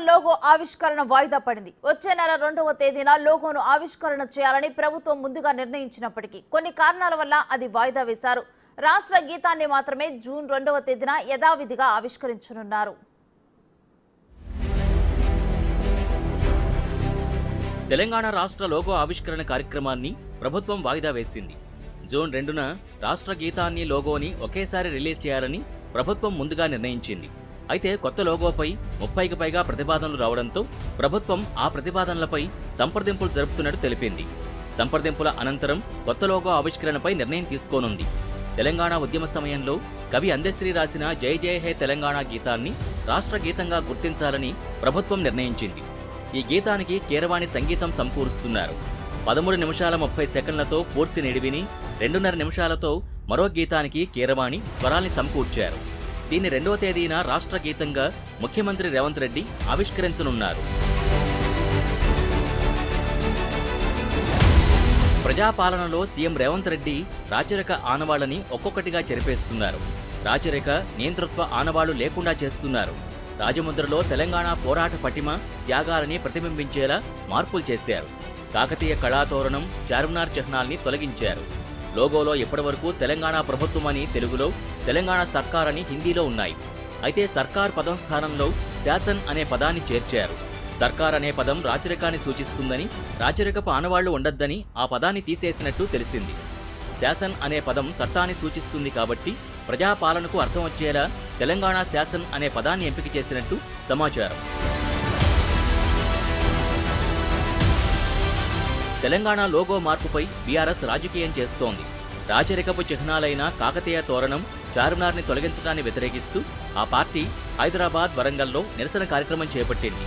Logo ఆవిష్కరణ వాయిదా పడింది. వచ్చే నెల 2వ తేదీన లోగోను ఆవిష్కరణ చేయాలని ప్రభుత్వం ముందుగా నిర్ణయించినప్పటికీ కొన్ని కారణాల వల్ల అది వాయిదా వేశారు. రాష్ట్ర గీతాన్ని మాత్రమే జూన్ 2వ తేదీన యథావిధిగా ఆవిష్కరించనున్నారు. తెలంగాణ రాష్ట్ర లోగో ఆవిష్కరణ కార్యక్రమాన్ని ప్రభుత్వం వాయిదా వేసింది. జూన్ 2న రాష్ట్ర గీతాన్ని లోగోని ఒకేసారి రిలీజ్ చేయాలని ప్రభుత్వం ముందుగా నిర్ణయించింది. అయితే కొత్త లోగోపై 30కి పైగా ప్రతిపాదనలు రావడంతో ప్రభుత్వం ఆ ప్రతిపాదనలపై సంప్రదింపులు జరుపుతున్నట్టు తెలిపింది. సంప్రదింపుల అనంతరం కొత్త లోగో ఆవిష్కరణపై నిర్ణయం తీసుకోనుంది. తెలంగాణ ఉద్యమ సమయంలో కవి అందశ్రీ రాసిన జై జయ హే తెలంగాణ గీతాన్ని రాష్ట్ర గీతంగా గుర్తించాలని ప్రభుత్వం నిర్ణయించింది. ఈ గీతానికి కీరవాణి సంగీతం సమకూరుస్తున్నారు. 13 నిమిషాల 30 సెకండ్లతో పూర్తి నిడివిని, 2.5 నిమిషాలతో మరో గీతానికి కీరవాణి స్వరాల్ని సమకూర్చారు. దీన్ని 2వ తేదీన రాష్ట్ర గీతంగా ముఖ్యమంత్రి రేవంత్ రెడ్డి ఆవిష్కరించనున్నారు. ప్రజాపాలనలో సీఎం రేవంత్ రెడ్డి రాచరిక ఆనవాళ్లని ఒక్కొక్కటిగా చెరిపేస్తున్నారు. రాచరిక నియంతృత్వ ఆనవాళ్లు లేకుండా చేస్తున్నారు. రాజముద్రలో తెలంగాణ పోరాట పటిమ, త్యాగాలని ప్రతిబింబించేలా మార్పులు చేశారు. కాకతీయ కళాతోరణం, చార్మినార్ చిహ్నాల్ని తొలగించారు. లోగోలో ఇప్పటివరకు తెలంగాణ ప్రభుత్వం అని తెలుగులో, తెలంగాణ సర్కార్ అని హిందీలో ఉన్నాయి. అయితే సర్కార్ పదం స్థానంలో శాసన్ అనే పదాన్ని చేర్చారు. సర్కార్ అనే పదం రాచరికాన్ని సూచిస్తుందని, రాచరికపు ఆనవాళ్లు ఉండొద్దని ఆ పదాన్ని తీసేసినట్టు తెలిసింది. శాసన్ అనే పదం చట్టాన్ని సూచిస్తుంది కాబట్టి ప్రజాపాలనకు అర్థం వచ్చేలా తెలంగాణ శాసన్ అనే పదాన్ని ఎంపిక చేసినట్టు సమాచారం. తెలంగాణ లోగో మార్పుపై బీఆర్ఎస్ రాజకీయం చేస్తోంది. రాచరికపు చిహ్నాలైన కాకతీయ తోరణం, చార్మినార్ని తొలగించడాన్ని వ్యతిరేకిస్తూ ఆ పార్టీ హైదరాబాద్, వరంగల్లో నిరసన కార్యక్రమం చేపట్టింది.